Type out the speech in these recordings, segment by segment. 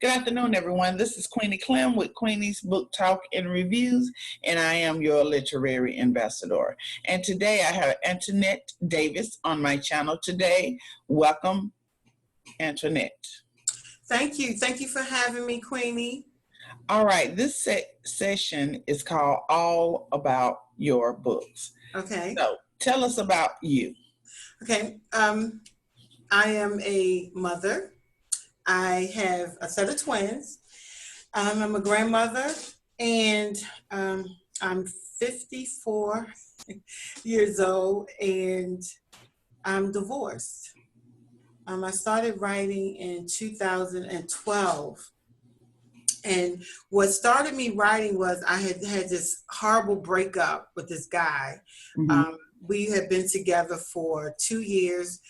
Good afternoon, everyone. This is Queenie Clem with Queenie's Book Talk and Reviews, and I am your literary ambassador. And today I have Antoinette Davis on my channel today. Welcome, Antoinette. Thank you. Thank you for having me, Queenie. All right, this session is called All About Your Books. Okay. So tell us about you. Okay. I am a mother. I have a set of twins. I'm a grandmother, and I'm 54 years old, and I'm divorced. I started writing in 2012. And what started me writing was I had this horrible breakup with this guy. Mm-hmm. We had been together for 2 years,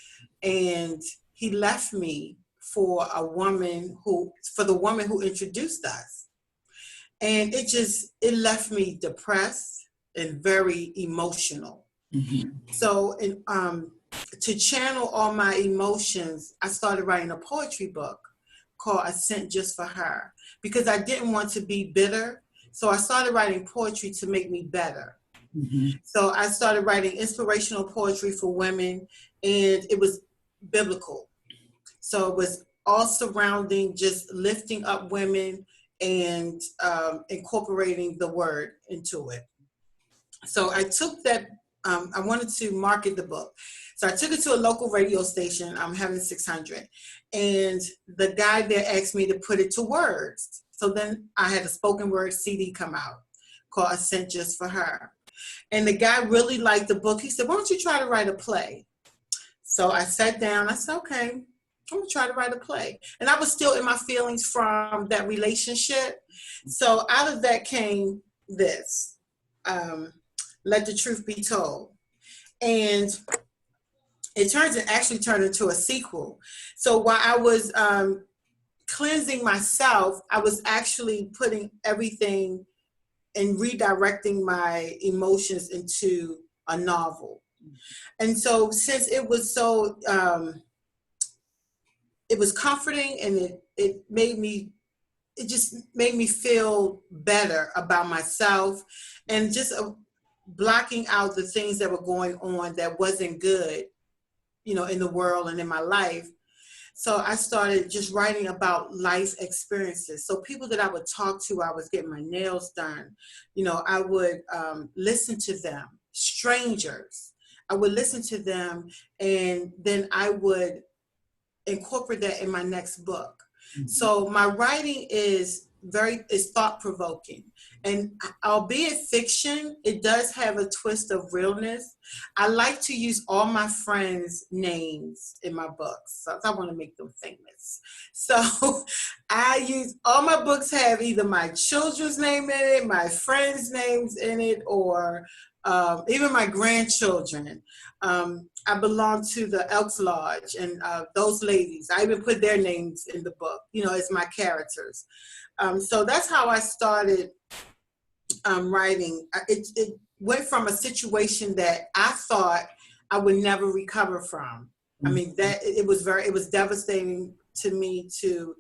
and he left me for the woman who introduced us. And it left me depressed and very emotional. Mm-hmm. So to channel all my emotions, I started writing a poetry book called I Sent Just for Her, because I didn't want to be bitter. So I started writing poetry to make me better. Mm-hmm. So I started writing inspirational poetry for women, and it was biblical. So it was all surrounding just lifting up women and incorporating the word into it. So I took that, I wanted to market the book. So I took it to a local radio station, Heaven 600. And the guy there asked me to put it to words. So then I had a spoken word CD come out called I Sent Just for Her. And the guy really liked the book. He said, why don't you try to write a play? So I sat down, I said, okay, I'm gonna try to write a play. And I was still in my feelings from that relationship. So out of that came this, Let the Truth Be Told. And it actually turned into a sequel. So while I was cleansing myself, I was actually putting everything and redirecting my emotions into a novel. And so since it was so, it was comforting, and it just made me feel better about myself, and just blocking out the things that were going on that wasn't good, in the world and in my life. So I started just writing about life experiences. So people that I would talk to, I was getting my nails done. I would listen to them, strangers. I would listen to them, and then I would incorporate that in my next book. Mm-hmm. So my writing is thought-provoking, and albeit fiction, it does have a twist of realness. I like to use all my friends' names in my books, so I want to make them famous. So I use, all my books have either my children's name in it, my friends' names in it, or even my grandchildren. I belong to the Elks Lodge, and those ladies, I even put their names in the book, as my characters. So that's how I started writing. It went from a situation that I thought I would never recover from. I mean, that it was devastating to me to,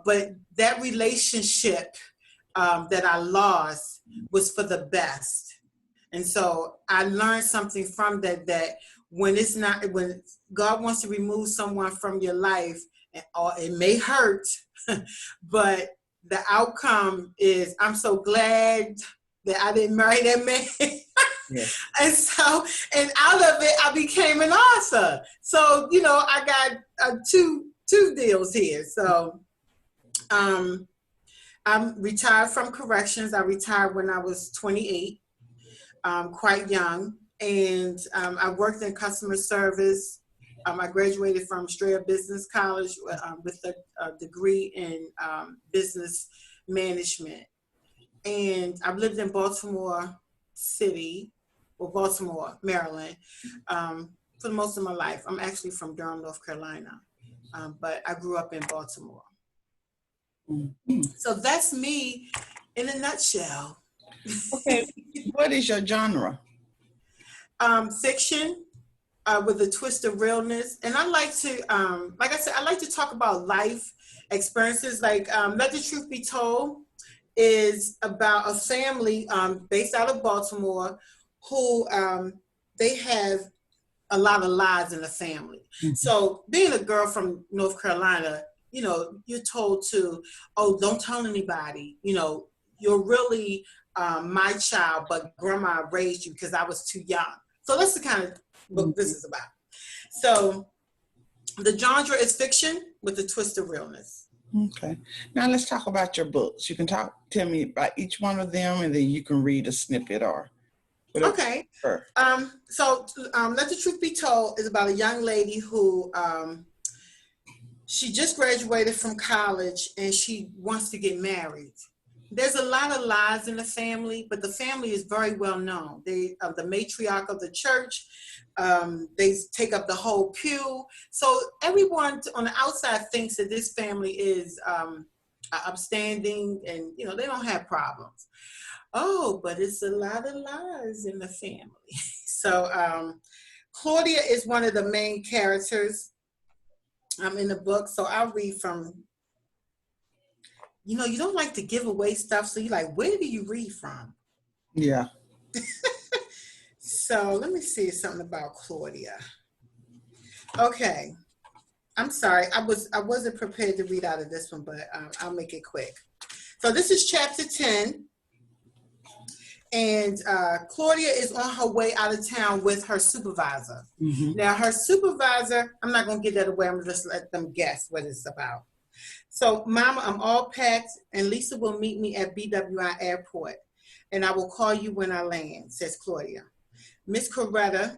but that relationship that I lost was for the best. And so I learned something from that when God wants to remove someone from your life, or it may hurt, but the outcome is, I'm so glad that I didn't marry that man. Yeah. And out of it, I became an author. So, I got two deals here. So I'm retired from corrections. I retired when I was 28. Quite young, and I worked in customer service. I graduated from Strayer Business College with a degree in business management, and I've lived in Baltimore City, or Baltimore, Maryland, for most of my life. I'm actually from Durham, North Carolina, but I grew up in Baltimore. Mm-hmm. So that's me in a nutshell. Okay, what is your genre? Fiction, with a twist of realness. And I like to, like I said, I like to talk about life experiences. Like Let the Truth Be Told is about a family based out of Baltimore who they have a lot of lies in the family. Mhm. So being a girl from North Carolina, you're told to, oh, don't tell anybody, you're really my child, but grandma raised you because I was too young. So that's the kind of book this is about. So the genre is fiction with a twist of realness. Okay. Now let's talk about your books. You can tell me about each one of them, and then you can read a snippet or whatever. Okay. So Let the Truth Be Told is about a young lady who she just graduated from college and she wants to get married. There's a lot of lies in the family, but the family is very well known. They are the matriarch of the church. They take up the whole pew. So everyone on the outside thinks that this family is upstanding and, they don't have problems. Oh, but it's a lot of lies in the family. So Claudia is one of the main characters in the book. So I'll read from, you don't like to give away stuff. So you're like, where do you read from? Yeah. So let me see something about Claudia. Okay. I'm sorry. I wasn't prepared to read out of this one, but I'll make it quick. So this is chapter 10. And Claudia is on her way out of town with her supervisor. Mm-hmm. Now, her supervisor, I'm not going to give that away. I'm going to just let them guess what it's about. So, Mama, I'm all packed, and Lisa will meet me at BWI Airport, and I will call you when I land, says Claudia. Miss Coretta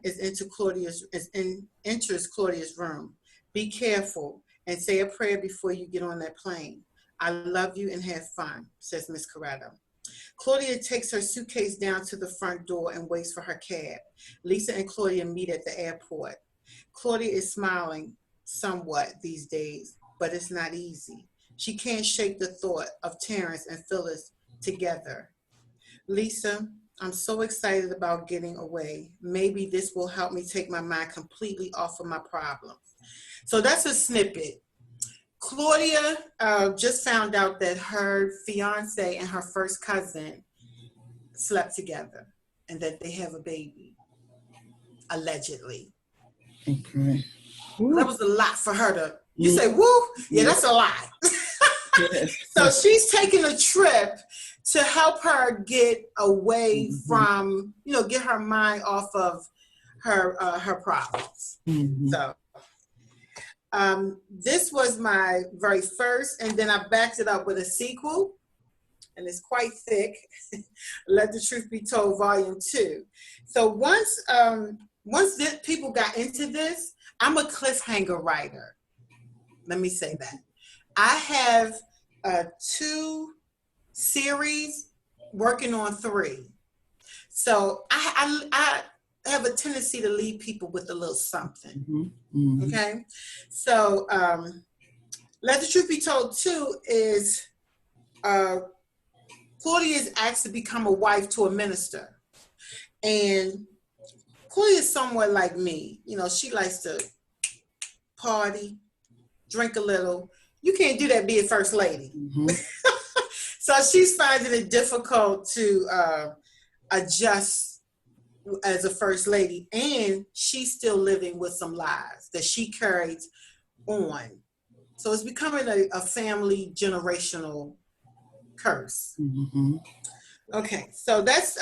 enters Claudia's room. Be careful and say a prayer before you get on that plane. I love you and have fun, says Miss Coretta. Claudia takes her suitcase down to the front door and waits for her cab. Lisa and Claudia meet at the airport. Claudia is smiling somewhat these days, but it's not easy. She can't shake the thought of Terrence and Phyllis together. Lisa, I'm so excited about getting away. Maybe this will help me take my mind completely off of my problems. So that's a snippet. Claudia just found out that her fiance and her first cousin slept together and that they have a baby, allegedly. Okay. That was a lot for her to, you say, woo? Yeah, that's a lot. Yes. So she's taking a trip to help her get away from, get her mind off of her problems. Mm-hmm. So this was my very first, and then I backed it up with a sequel, and it's quite thick. Let the Truth Be Told, Volume 2. So once people got into this, I'm a cliffhanger writer. Let me say that. I have 2 series working on 3. So I have a tendency to leave people with a little something. Mm-hmm. Okay. So Let the Truth Be Told 2 is Claudia is asked to become a wife to a minister. And Claudia is somewhat like me. She likes to party, drink a little. You can't do that being first lady. Mm-hmm. So she's finding it difficult to adjust as a first lady, and she's still living with some lies that she carried on. So it's becoming a family generational curse. Mm-hmm. Okay, so that's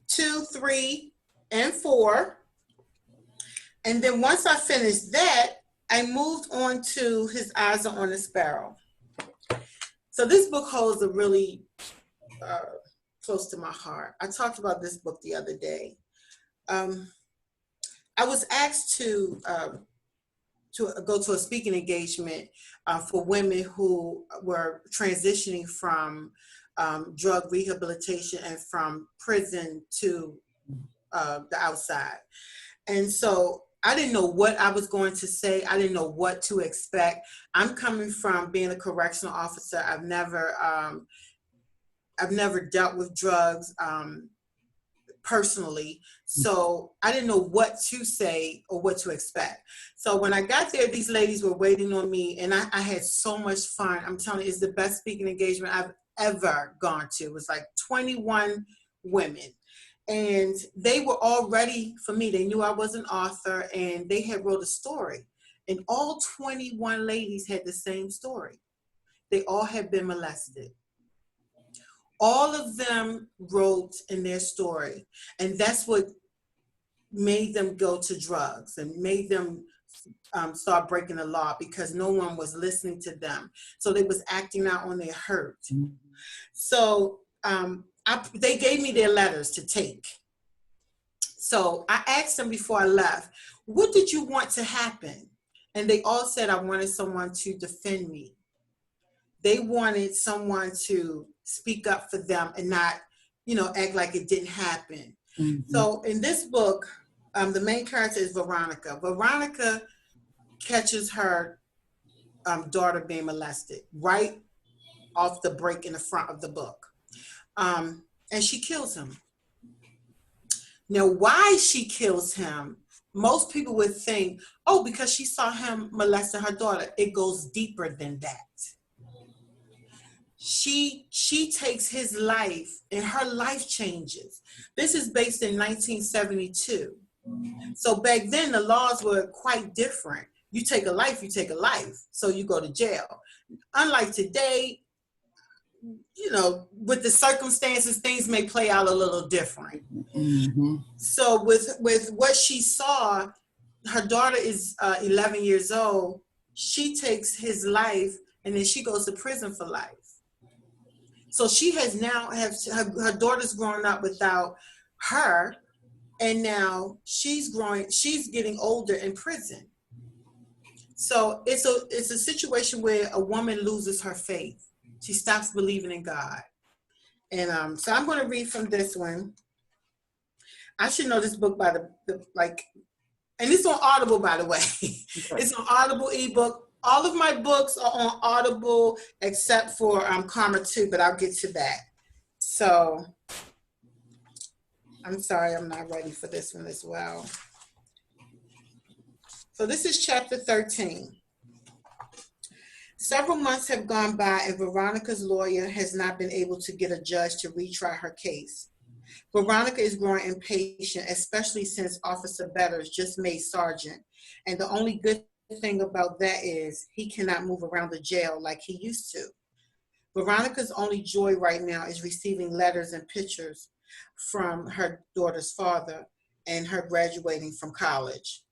2, 3, and 4. And then once I finished that, I moved on to His Eyes Are on the Sparrow. So this book holds a really close to my heart. I talked about this book the other day. I was asked to go to a speaking engagement for women who were transitioning from drug rehabilitation and from prison to the outside. And so I didn't know what I was going to say. I didn't know what to expect. I'm coming from being a correctional officer. I've never dealt with drugs. personally. So I didn't know what to say or what to expect. So when I got there, these ladies were waiting on me, and I had so much fun. I'm telling you, it's the best speaking engagement I've ever gone to. It was like 21 women. And they were all ready for me. They knew I was an author, and they had wrote a story. And all 21 ladies had the same story. They all had been molested. All of them wrote in their story. And that's what made them go to drugs and made them start breaking the law, because no one was listening to them. So they was acting out on their hurt. Mm-hmm. So they gave me their letters to take. So I asked them before I left, what did you want to happen? And they all said, I wanted someone to defend me. They wanted someone to speak up for them and not, act like it didn't happen. Mm-hmm. So in this book, the main character is Veronica. Veronica catches her daughter being molested right off the break in the front of the book. And she kills him. Now, why she kills him, most people would think, oh, because she saw him molesting her daughter. It goes deeper than that. She takes his life, and her life changes. This is based in 1972. So back then, the laws were quite different. You take a life, you take a life. So you go to jail. Unlike today, with the circumstances, things may play out a little different. Mm-hmm. So with what she saw, her daughter is 11 years old. She takes his life, and then she goes to prison for life. So she has now her daughter's growing up without her, and now she's getting older in prison. So it's a situation where a woman loses her faith. She stops believing in God. And so I'm going to read from this one. I should know this book by the and it's on Audible, by the way. Okay. It's on Audible ebook. All of my books are on Audible except for Karma 2, but I'll get to that. So I'm sorry, I'm not ready for this one as well. So this is chapter 13. Several months have gone by, and Veronica's lawyer has not been able to get a judge to retry her case. Veronica is growing impatient, especially since Officer Betters just made sergeant. And the only good thing about that is he cannot move around the jail like he used to. Veronica's only joy right now is receiving letters and pictures from her daughter's father and her graduating from college.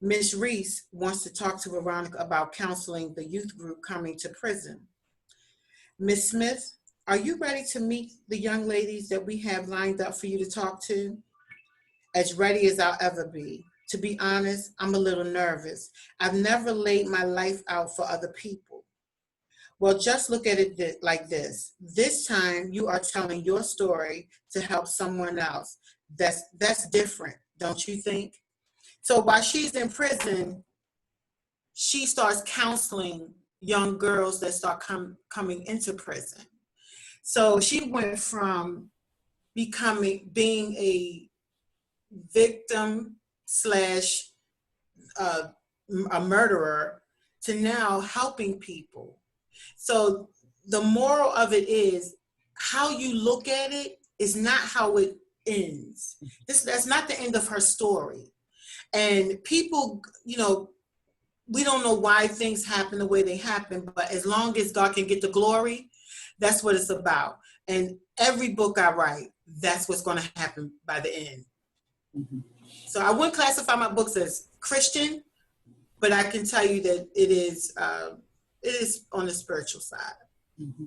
Ms. Reese wants to talk to Veronica about counseling the youth group coming to prison. Ms. Smith, are you ready to meet the young ladies that we have lined up for you to talk to? As ready as I'll ever be. To be honest, I'm a little nervous. I've never laid my life out for other people. Well, just look at it like this. This time you are telling your story to help someone else. That's different, don't you think? So while she's in prison, she starts counseling young girls that start coming into prison. So she went from being a victim slash a murderer to now helping people. So the moral of it is how you look at it is not how it ends. That's not the end of her story. And people, we don't know why things happen the way they happen, but as long as God can get the glory, that's what it's about. And every book I write, that's what's going to happen by the end. Mm-hmm. So I wouldn't classify my books as Christian, but I can tell you that it is on the spiritual side. Mm-hmm.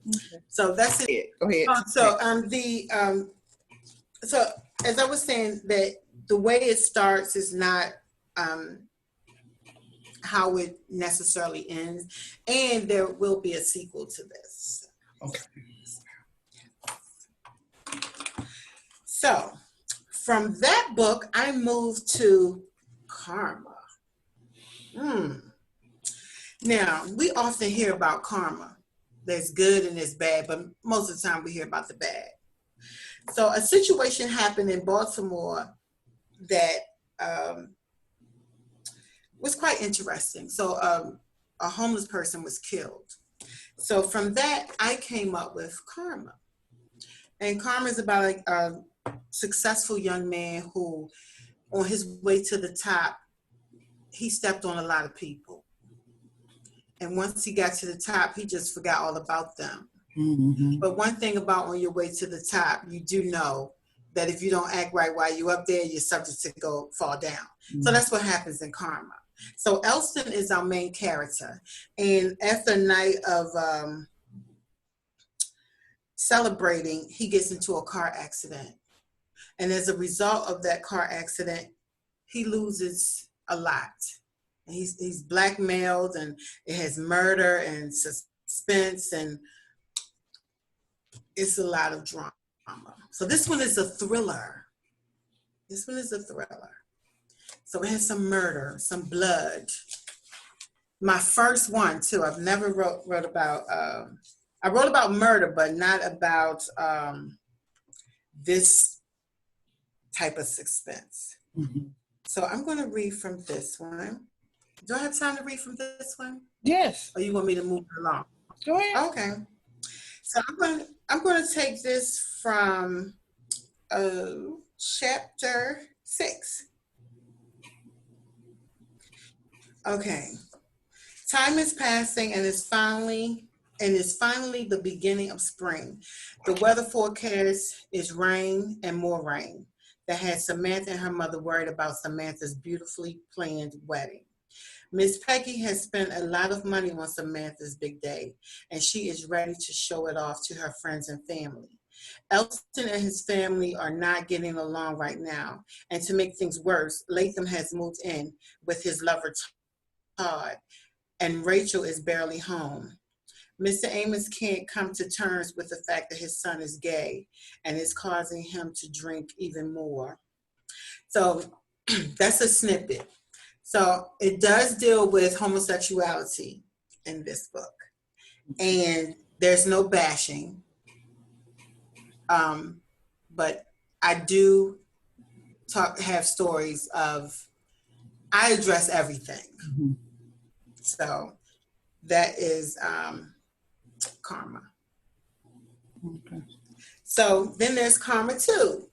Okay. So that's it. Go ahead. So as I was saying, that the way it starts is not how it necessarily ends, and there will be a sequel to this. Okay. So from that book, I moved to karma. Now, we often hear about karma. There's good and there's bad, but most of the time we hear about the bad. So a situation happened in Baltimore that was quite interesting. So a homeless person was killed. So from that, I came up with karma. And karma is about like a successful young man who, on his way to the top, he stepped on a lot of people. And once he got to the top, he just forgot all about them. Mm-hmm. But one thing about on your way to the top, you do know that if you don't act right while you're up there, you're subject to go fall down. Mm-hmm. So that's what happens in karma. So Elston is our main character. And after a night of celebrating, he gets into a car accident. And as a result of that car accident, he loses a lot. And he's blackmailed, and it has murder and suspense, and it's a lot of drama. So this one is a thriller. So it has some murder, some blood. My first one too. I've never wrote about. I wrote about murder, but not about this type of suspense. Mm-hmm. So I'm going to read from this one. Do I have time to read from this one? Yes. Or you want me to move it along? Go ahead. Okay. So I'm going to take this from chapter 6. Okay. Time is passing and is finally the beginning of spring. The weather forecast is rain and more rain. That had Samantha and her mother worried about Samantha's beautifully planned wedding. Miss Peggy has spent a lot of money on Samantha's big day, and she is ready to show it off to her friends and family. Elston and his family are not getting along right now, and to make things worse, Latham has moved in with his lover Todd, and Rachel is barely home. Mr. Amos can't come to terms with the fact that his son is gay, and it's causing him to drink even more. So that's a snippet. So it does deal with homosexuality in this book, and there's no bashing, but I do have stories of, I address everything. Mm-hmm. So that is karma. Okay. So then there's karma 2.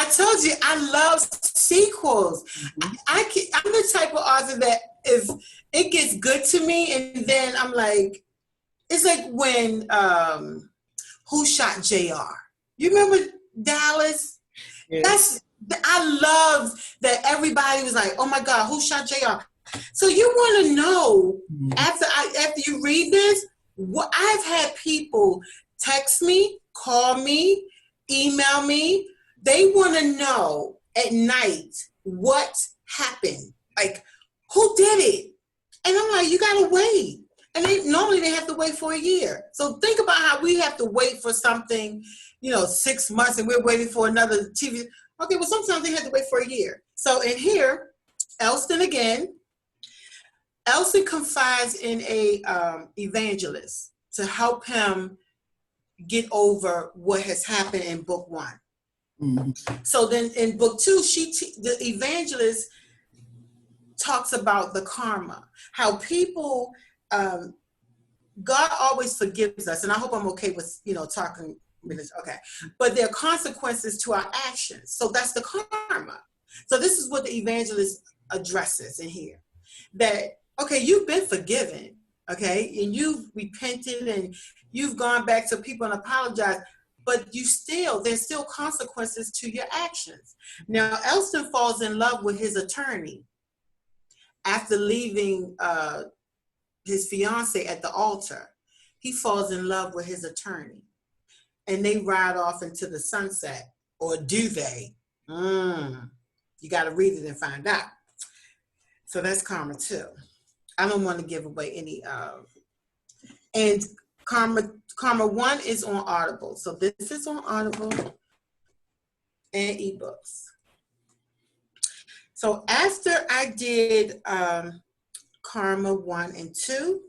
I told you I love sequels. Mm-hmm. I'm the type of author that if it gets good to me, and then I'm like, it's like when Who Shot JR? You remember Dallas? Yes. I love that everybody was like, oh my God, who shot JR? So you want to know, mm-hmm. after you read this, what I've had people text me, call me, email me. They want to know at night what happened. Like, who did it? And I'm like, you got to wait. And normally they have to wait for a year. So think about how we have to wait for something, 6 months, and we're waiting for another TV. Okay, well, sometimes they have to wait for a year. So in here, Elston again. Elston confides in a evangelist to help him get over what has happened in book 1. Mm-hmm. So then in book 2, the evangelist talks about the karma, how people, God always forgives us, and I hope I'm okay with talking. Okay, but there are consequences to our actions. So that's the karma. So this is what the evangelist addresses in here. That, okay, you've been forgiven, okay, and you've repented and you've gone back to people and apologized, but there's still consequences to your actions. Now, Elston falls in love with his attorney after leaving his fiance at the altar. He falls in love with his attorney. And they ride off into the sunset, or do they? You got to read it and find out. So that's karma 2. I don't want to give away any of. And karma 1 is on Audible. So this is on Audible and ebooks. So after I did karma 1 and 2,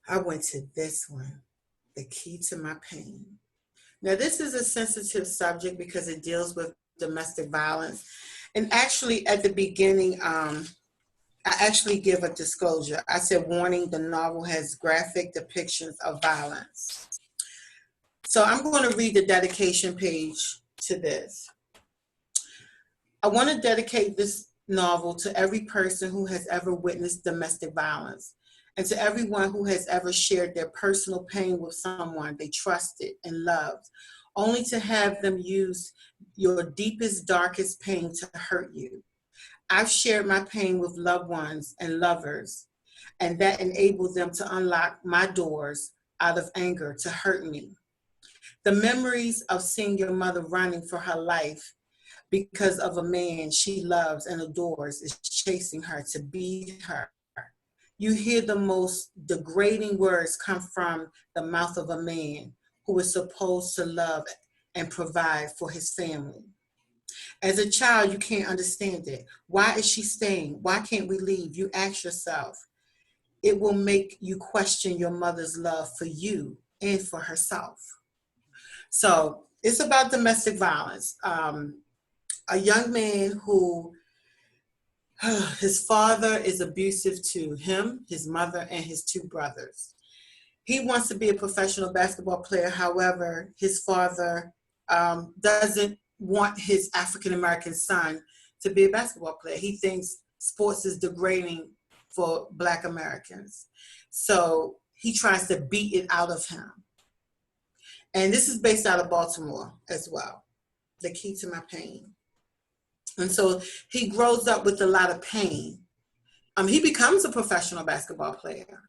I went to this one. The Key to My Pain. Now, this is a sensitive subject because it deals with domestic violence. And actually, at the beginning, I actually give a disclosure. I said, warning, the novel has graphic depictions of violence. So I'm going to read the dedication page to this. I want to dedicate this novel to every person who has ever witnessed domestic violence, and to everyone who has ever shared their personal pain with someone they trusted and loved, only to have them use your deepest, darkest pain to hurt you. I've shared my pain with loved ones and lovers, and that enabled them to unlock my doors out of anger to hurt me. The memories of seeing your mother running for her life because of a man she loves and adores is chasing her to beat her. You hear the most degrading words come from the mouth of a man who is supposed to love and provide for his family. As a child, you can't understand it. Why is she staying? Why can't we leave? You ask yourself. It will make you question your mother's love for you and for herself. So it's about domestic violence. A young man who his father is abusive to him, his mother, and his two brothers. He wants to be a professional basketball player. However, his father doesn't want his African-American son to be a basketball player. He thinks sports is degrading for Black Americans. So he tries to beat it out of him. And this is based out of Baltimore as well. The Key to My Pain. And so he grows up with a lot of pain. He becomes a professional basketball player.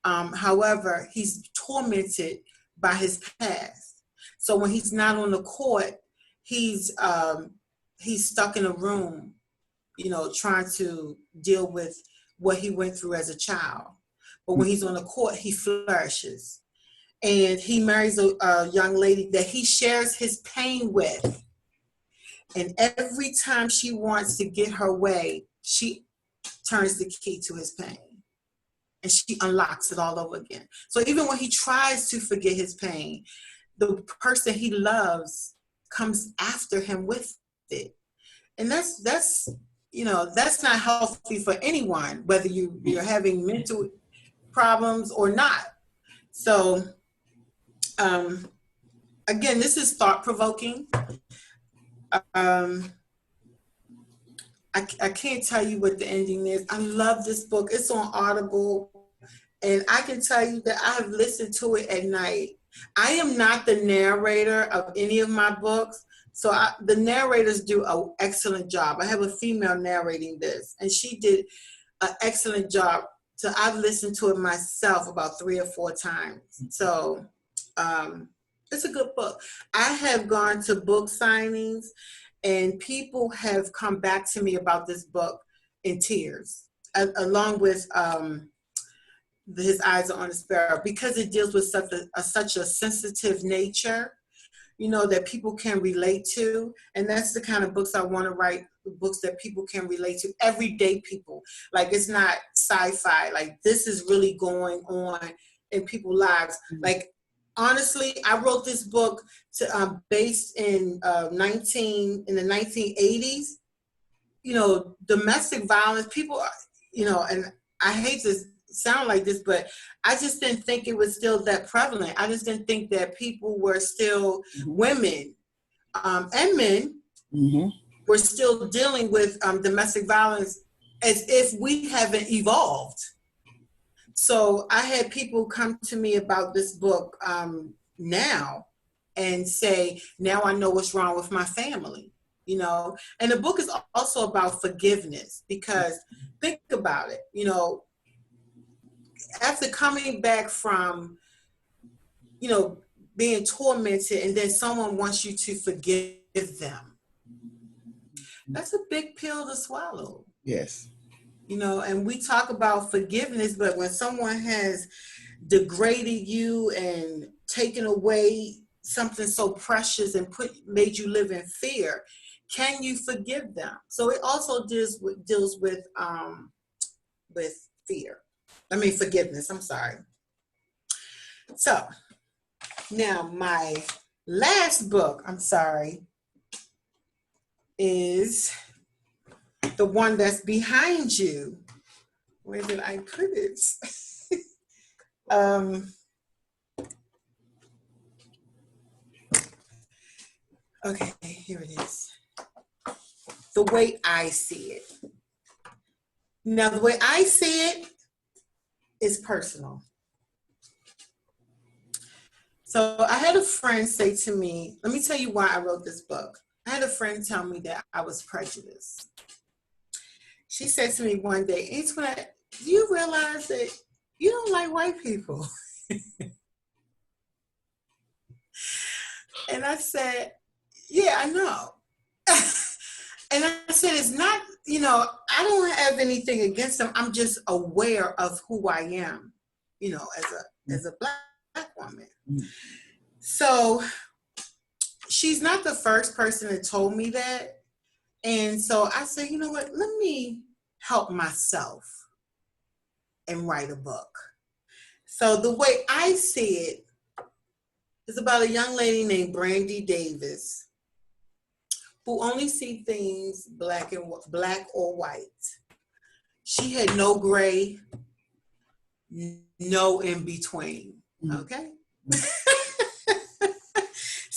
However, he's tormented by his past. So when he's not on the court, he's stuck in a room, trying to deal with what he went through as a child. But when he's on the court, he flourishes. And he marries a young lady that he shares his pain with. And every time she wants to get her way, she turns the key to his pain. And she unlocks it all over again. So even when he tries to forget his pain, the person he loves comes after him with it. And that's not healthy for anyone, whether you're having mental problems or not. So again, this is thought-provoking. I can't tell you what the ending is. I love this book. It's on Audible. And I can tell you that I have listened to it at night. I am not the narrator of any of my books. So the narrators do an excellent job. I have a female narrating this, and she did an excellent job. So I've listened to it myself about 3 or 4 times. So it's a good book. I have gone to book signings, and people have come back to me about this book in tears, along with His Eyes Are on a Sparrow, because it deals with such a sensitive nature, that people can relate to. And that's the kind of books I want to write, books that people can relate to, everyday people. Like, it's not sci-fi. Like, this is really going on in people's lives. Like, honestly, I wrote this book based in the 1980s. Domestic violence, people are, and I hate to sound like this, but I just didn't think it was still that prevalent. I just didn't think that people were still, women and men were still dealing with domestic violence as if we haven't evolved. So I had people come to me about this book now and say, now I know what's wrong with my family, And the book is also about forgiveness, because think about it, after coming back from, being tormented, and then someone wants you to forgive them. That's a big pill to swallow. Yes. And we talk about forgiveness, but when someone has degraded you and taken away something so precious and made you live in fear, can you forgive them? So it also deals with fear. Forgiveness. I'm sorry. So Now, my last book, I'm sorry, is the one that's behind you. Where did I put it? Okay, here it is. The Way I See It. Now, the way I see it is personal. So I had a friend say to me, let me tell you why I wrote this book. I had a friend tell me that I was prejudiced. She said to me one day, Antoinette, do you realize that you don't like white people? And I said, yeah, I know. And I said, it's not, I don't have anything against them. I'm just aware of who I am, as a black woman. So she's not the first person that told me that. And so I said, you know what, let me help myself and write a book. So the way I see it is about a young lady named Brandy Davis who only see things black or white. She had no gray, no in between. Okay.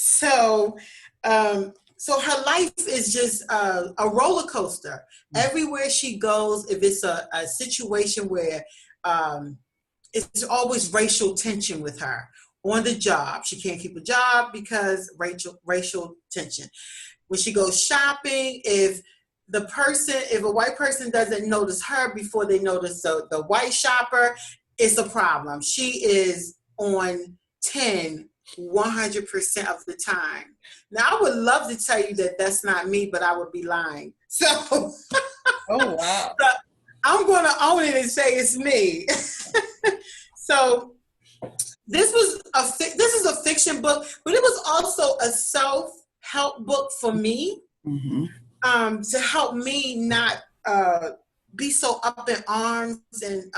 So her life is just a roller coaster. Everywhere she goes, if it's a situation where it's always racial tension with her. On the job, she can't keep a job because racial tension. When she goes shopping, if a white person doesn't notice her before they notice the white shopper, it's a problem. She is on 10, 100% of the time. Now, I would love to tell you that that's not me, but I would be lying. So, oh wow, so I'm going to own it and say it's me. So, this is a fiction book, but it was also a self-help book for me, to help me not be so up in arms and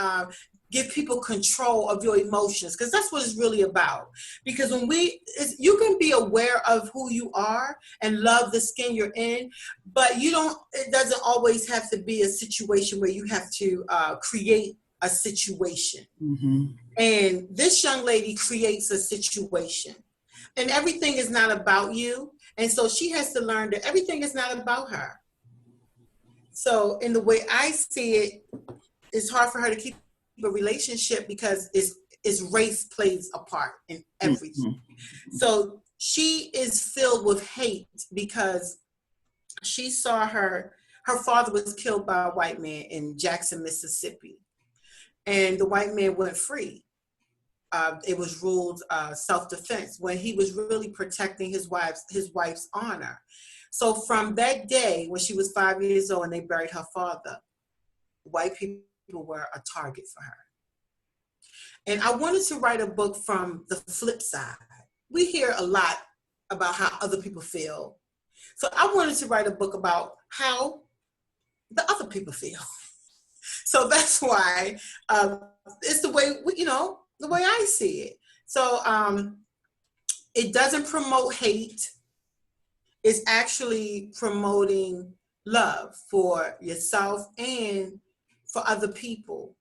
give people control of your emotions, because that's what it's really about. Because when you can be aware of who you are and love the skin you're in, but it doesn't always have to be a situation where you have to create a situation. And this young lady creates a situation, and everything is not about you. And so she has to learn that everything is not about her. So in the way I see it, it's hard for her to keep a relationship because it's race plays a part in everything. So she is filled with hate because she saw her father was killed by a white man in Jackson, Mississippi. And the white man went free. It was ruled self-defense when he was really protecting his wife's honor. So from that day, when she was 5 years old and they buried her father, white people were a target for her. And I wanted to write a book from the flip side. We hear a lot about how other people feel. So I wanted to write a book about how the other people feel. So that's why it's the way, the way I see it. So it doesn't promote hate. It's actually promoting love for yourself and for other people.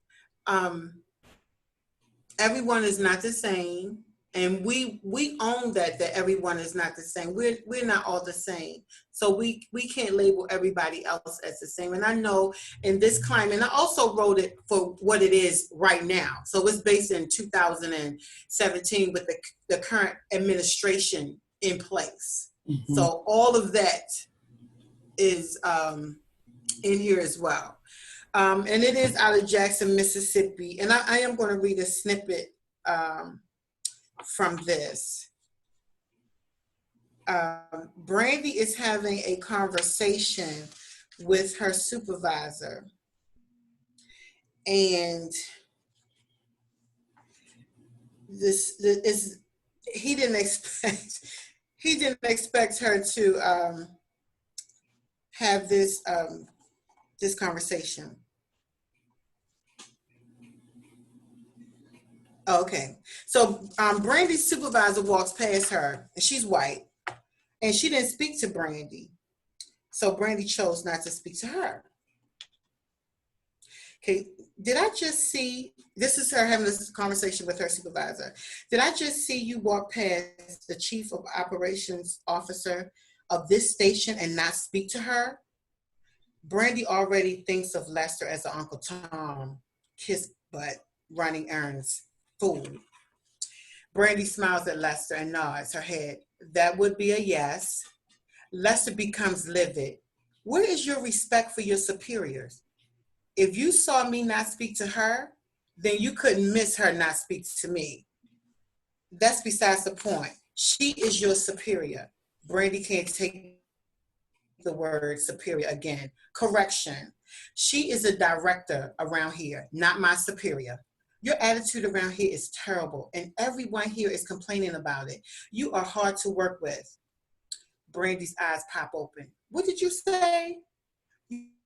Everyone is not the same, and we own that everyone is not the same. We're not all the same, so we can't label everybody else as the same. And I know in this climate, and I also wrote it for what it is right now. So it's based in 2017 with the current administration in place. So all of that is in here as well. And it is out of Jackson, Mississippi. And I am going to read a snippet from this. Brandy is having a conversation with her supervisor. And he didn't expect her to have this conversation. Okay. So Brandy's supervisor walks past her, and she's white, and she didn't speak to Brandy. So Brandy chose not to speak to her. Okay, did I just see, this is her having this conversation with her supervisor. Did I just see you walk past the chief of operations officer of this station and not speak to her? Brandy already thinks of Lester as an Uncle Tom, kiss butt, running errands, fool. Brandy smiles at Lester and nods her head. That would be a yes. Lester becomes livid. Where is your respect for your superiors? If you saw me not speak to her, then you couldn't miss her not speak to me. That's besides the point. She is your superior. Brandy can't take the word superior again. Correction. She is a director around here, not my superior. Your attitude around here is terrible, and everyone here is complaining about it. You are hard to work with. Brandy's eyes pop open. What did you say?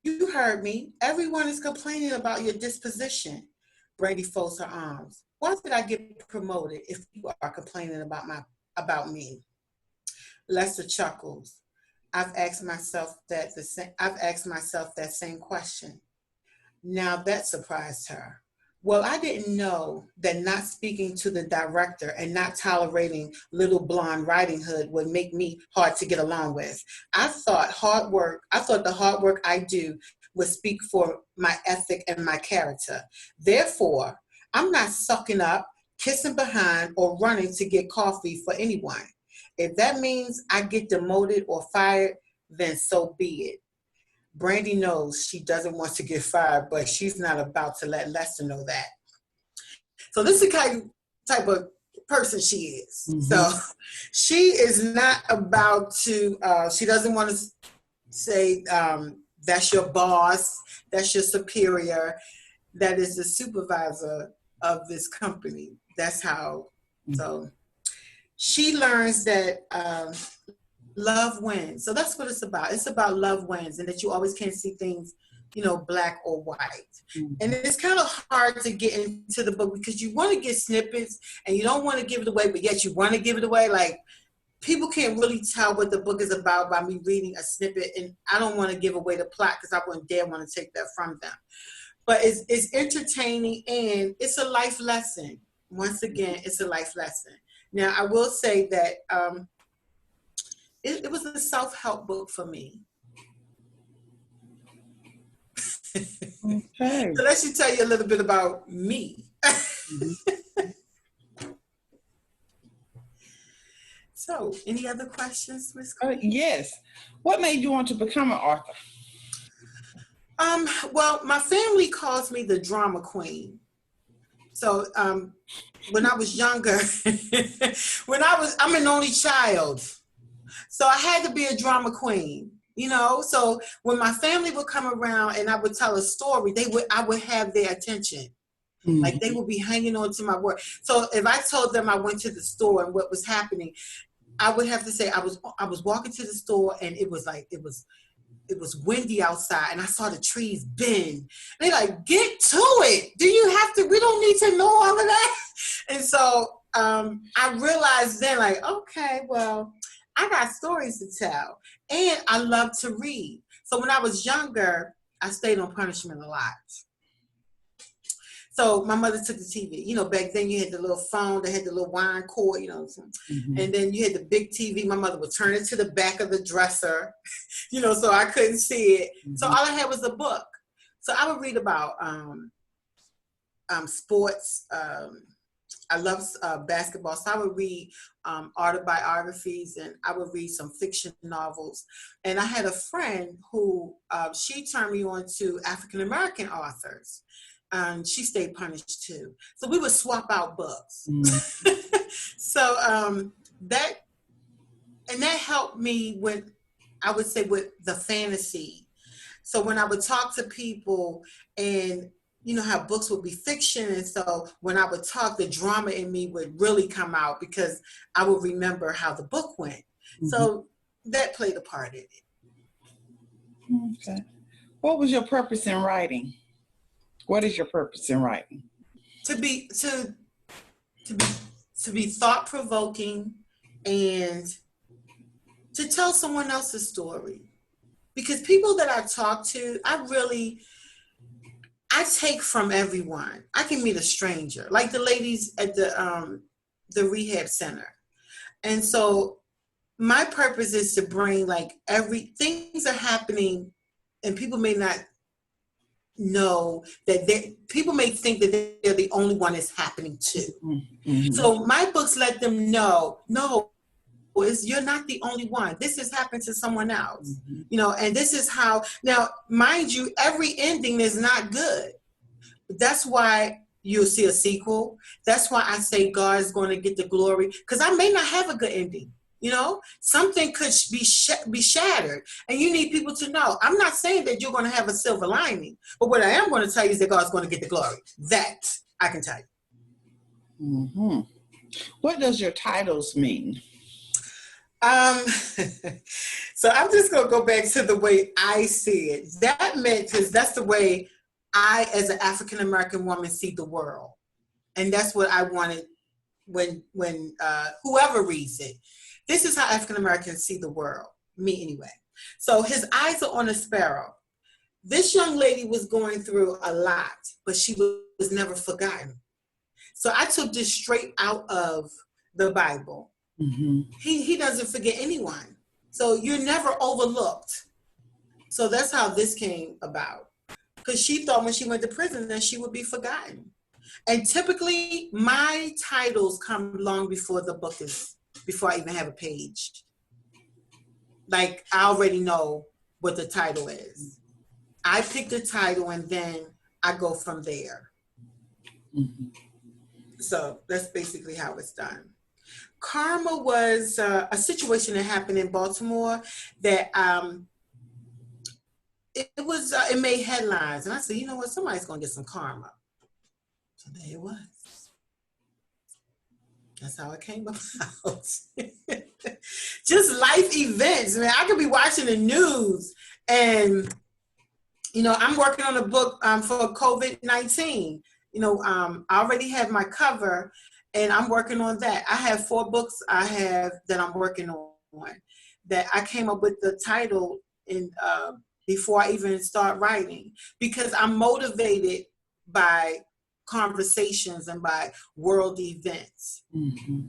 You heard me. Everyone is complaining about your disposition. Brandy folds her arms. Why did I get promoted if you are complaining about me? Lester chuckles. I've asked myself that same question. Now that surprised her. Well, I didn't know that not speaking to the director and not tolerating little blonde Riding Hood would make me hard to get along with. I thought the hard work I do would speak for my ethic and my character. Therefore, I'm not sucking up, kissing behind, or running to get coffee for anyone. If that means I get demoted or fired, then so be it. Brandy knows she doesn't want to get fired, but she's not about to let Lester know that. So this is the kind of type of person she is. Mm-hmm. So she is not about to, she doesn't want to say, that's your boss, that's your superior, that is the supervisor of this company. That's how, so she learns that love wins. So that's what it's about. It's about love wins, and that you always can't see things, black or white. Mm-hmm. And it's kind of hard to get into the book because you want to get snippets and you don't want to give it away, but yet you want to give it away. Like, people can't really tell what the book is about by me reading a snippet, and I don't want to give away the plot because I wouldn't dare want to take that from them. But it's entertaining, and it's a life lesson. Once again, it's a life lesson. Now, I will say that it was a self-help book for me. Okay. So let me tell you a little bit about me. Mm-hmm. So, any other questions, Ms. Yes. What made you want to become an author? Well, my family calls me the drama queen. So, when I was younger, I'm an only child. So I had to be a drama queen, So when my family would come around and I would tell a story, I would have their attention. Mm-hmm. Like, they would be hanging on to my word. So if I told them I went to the store and what was happening, I would have to say I was walking to the store, and it was windy outside, and I saw the trees bend. They're like, get to it. We don't need to know all of that. And so I realized then, like, okay, well, I got stories to tell, and I love to read. So when I was younger, I stayed on punishment a lot. So my mother took the TV. Back then you had the little phone that had the little wine cord, mm-hmm. And then you had the big TV. My mother would turn it to the back of the dresser, so I couldn't see it. Mm-hmm. So all I had was a book. So I would read about sports. I love basketball, so I would read autobiographies, and I would read some fiction novels. And I had a friend who she turned me on to African-American authors. She stayed punished too. So we would swap out books. Mm. So that helped me with the fantasy. So when I would talk to people, and how books would be fiction, and so when I would talk, the drama in me would really come out because I would remember how the book went. Mm-hmm. So that played a part in it. Okay. What was your purpose in writing? What is your purpose in writing? To to be thought-provoking and to tell someone else's story. Because people that I talk to, I take from everyone. I can meet a stranger, like the ladies at the rehab center. And so my purpose is to bring things are happening, and people may not know that people may think that they're the only one it's happening to. Mm-hmm. So my books let them know, no, you're not the only one. This has happened to someone else. Mm-hmm. And this is how, now, mind you, every ending is not good. That's why you'll see a sequel. That's why I say God is going to get the glory, because I may not have a good ending. Something could be shattered, and you need people to know. I'm not saying that you're going to have a silver lining, but what I am going to tell you is that God's going to get the glory. That I can tell you. Mm-hmm. What does your titles mean? So I'm just going to go back to the way I see it. That meant, because that's the way I, as an African American woman, see the world, and that's what I wanted when whoever reads it. This is how African Americans see the world, me anyway. So his eyes are on a sparrow. This young lady was going through a lot, but she was never forgotten. So I took this straight out of the Bible. Mm-hmm. He doesn't forget anyone. So you're never overlooked. So that's how this came about. Because she thought when she went to prison that she would be forgotten. And typically my titles come long before the book before I even have a page. Like, I already know what the title is. I pick the title and then I go from there. Mm-hmm. So that's basically how it's done. Karma was a situation that happened in Baltimore that it made headlines. And I said, you know what, somebody's going to get some karma. So there it was. That's how it came about. Just life events. I mean, I could be watching the news and, I'm working on a book for COVID-19. I already have my cover and I'm working on that. I have 4 books that I'm working on that I came up with the title before I even start writing, because I'm motivated by conversations and by world events. Mm-hmm.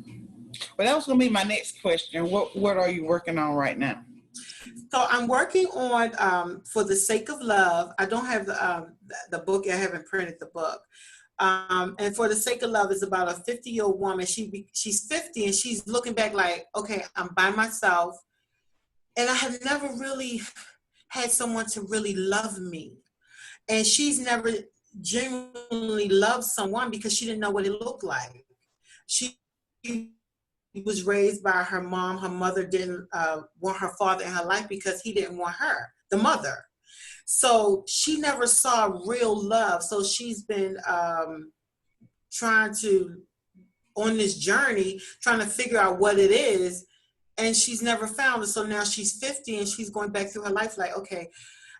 Well, that was going to be my next question. What are you working on right now? So I'm working on For the Sake of Love. I don't have the book. I haven't printed the book. And For the Sake of Love is about a 50-year-old woman. She's 50 and she's looking back like, okay, I'm by myself. And I have never really had someone to really love me. And she's never genuinely loved someone because she didn't know what it looked like. She was raised by her mom. Her mother didn't want her father in her life because he didn't want her, the mother. So she never saw real love. So she's been on this journey, trying to figure out what it is. And she's never found it. So now she's 50 and she's going back through her life like, okay,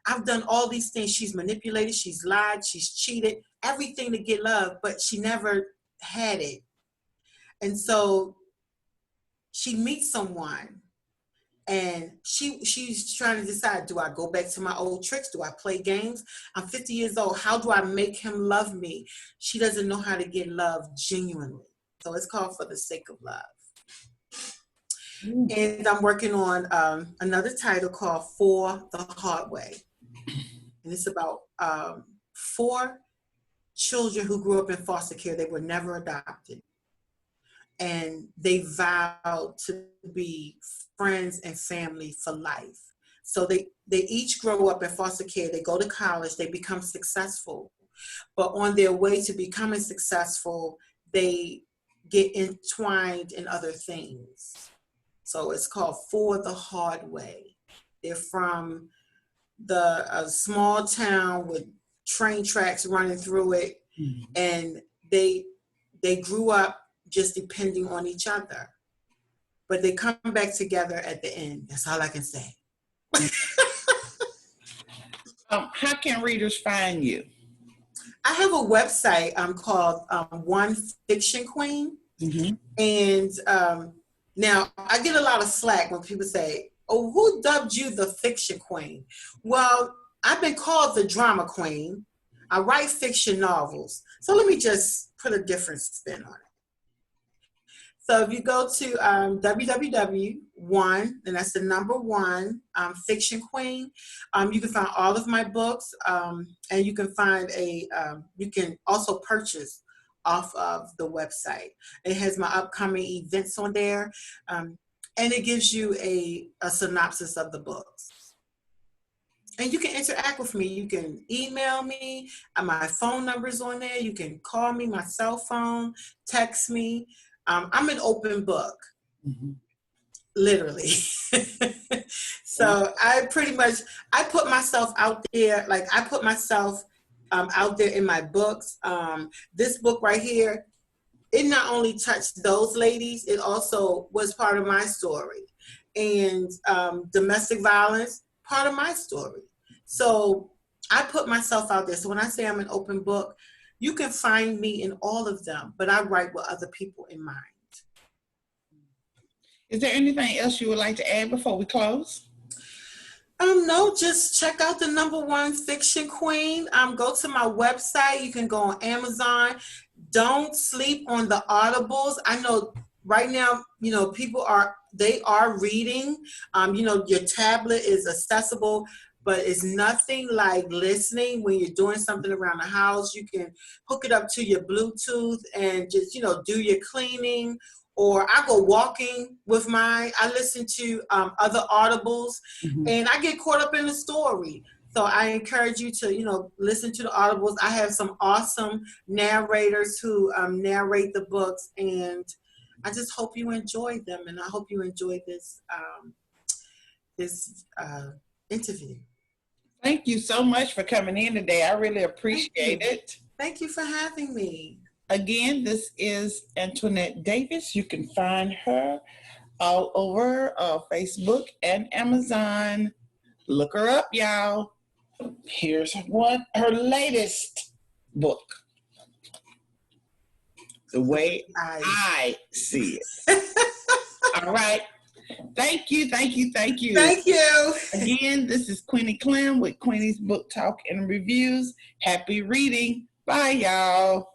I've done all these things. She's manipulated, she's lied, she's cheated, everything to get love, but she never had it. And so she meets someone and she's trying to decide, do I go back to my old tricks? Do I play games? I'm 50 years old. How do I make him love me? She doesn't know how to get love genuinely. So it's called For the Sake of Love. And I'm working on another title called For the Hard Way. And it's about 4 children who grew up in foster care. They were never adopted. And they vowed to be friends and family for life. So they each grow up in foster care. They go to college. They become successful. But on their way to becoming successful, they get entwined in other things. So it's called For the Hard Way. They're from a small town with train tracks running through it. Mm-hmm. And they grew up just depending on each other. But they come back together at the end. That's all I can say. How can readers find you? I have a website called One Fiction Queen. Mm-hmm. And now I get a lot of slack when people say, "Oh, who dubbed you the fiction queen?" Well, I've been called the drama queen. I write fiction novels. So let me just put a different spin on it. So if you go to www.1, and that's the number one, Fiction Queen, you can find all of my books, and you can find you can also purchase off of the website. It has my upcoming events on there, and it gives you a synopsis of the books. And you can interact with me. You can email me. My phone number is on there. You can call me, my cell phone, text me. I'm an open book, Mm-hmm. literally. So I put myself out there. Like I put myself out there in my books. This book right here, it not only touched those ladies, it also was part of my story. And domestic violence, part of my story. So I put myself out there. So when I say I'm an open book, you can find me in all of them, but I write with other people in mind. Is there anything else you would like to add before we close? No, just check out the number one Fiction Queen. Go to my website. You can go on Amazon. Don't sleep on the audibles. I know right now, people are reading. Your tablet is accessible, but it's nothing like listening when you're doing something around the house. You can hook it up to your Bluetooth and just, do your cleaning. Or I go walking with I listen to other audibles, Mm-hmm. and I get caught up in the story. So I encourage you to, listen to the audibles. I have some awesome narrators who narrate the books, and I just hope you enjoy them, and I hope you enjoy this interview. Thank you so much for coming in today. I really appreciate it. Thank you for having me. Again, this is Antoinette Davis. You can find her all over Facebook and Amazon. Look her up, y'all. Here's her latest book, The Way I See It. All right. Thank you. Thank you. Again, this is Queenie Clem with Queenie's Book Talk and Reviews. Happy reading. Bye, y'all.